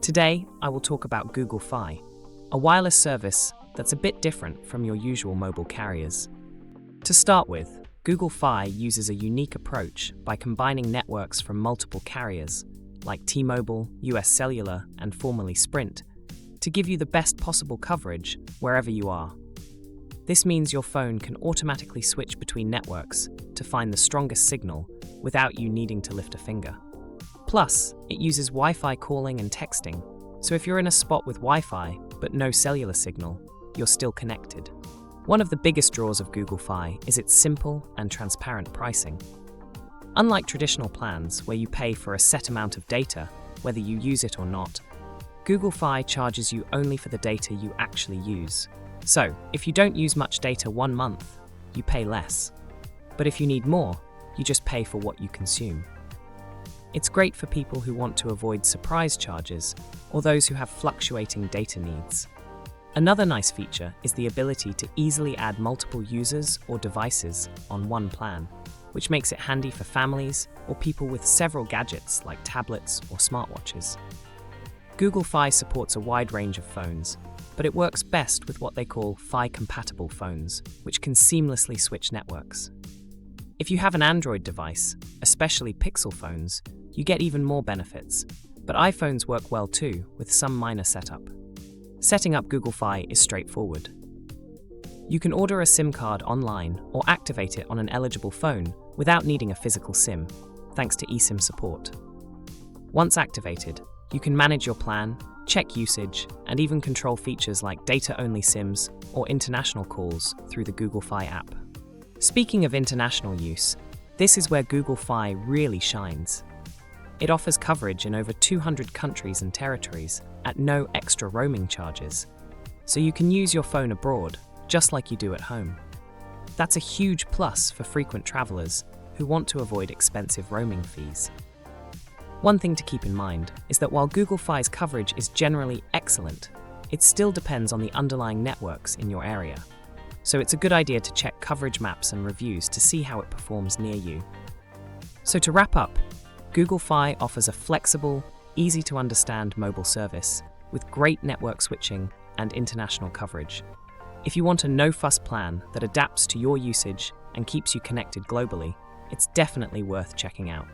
Today, I will talk about Google Fi, a wireless service that's a bit different from your usual mobile carriers. To start with, Google Fi uses a unique approach by combining networks from multiple carriers, like T-Mobile, US Cellular, and formerly Sprint, to give you the best possible coverage wherever you are. This means your phone can automatically switch between networks to find the strongest signal without you needing to lift a finger. Plus, it uses Wi-Fi calling and texting, so if you're in a spot with Wi-Fi but no cellular signal, you're still connected. One of the biggest draws of Google Fi is its simple and transparent pricing. Unlike traditional plans where you pay for a set amount of data, whether you use it or not, Google Fi charges you only for the data you actually use. So, if you don't use much data one month, you pay less. But if you need more, you just pay for what you consume. It's great for people who want to avoid surprise charges or those who have fluctuating data needs. Another nice feature is the ability to easily add multiple users or devices on one plan, which makes it handy for families or people with several gadgets like tablets or smartwatches. Google Fi supports a wide range of phones, but it works best with what they call Fi-compatible phones, which can seamlessly switch networks. If you have an Android device, especially Pixel phones, you get even more benefits, but iPhones work well too, with some minor setup. Setting up Google Fi is straightforward. You can order a SIM card online or activate it on an eligible phone without needing a physical SIM, thanks to eSIM support. Once activated, you can manage your plan, check usage, and even control features like data-only SIMs or international calls through the Google Fi app. Speaking of international use, this is where Google Fi really shines. It offers coverage in over 200 countries and territories at no extra roaming charges, so you can use your phone abroad just like you do at home. That's a huge plus for frequent travelers who want to avoid expensive roaming fees. One thing to keep in mind is that while Google Fi's coverage is generally excellent, it still depends on the underlying networks in your area. So it's a good idea to check coverage maps and reviews to see how it performs near you. So to wrap up, Google Fi offers a flexible, easy-to-understand mobile service with great network switching and international coverage. If you want a no-fuss plan that adapts to your usage and keeps you connected globally, it's definitely worth checking out.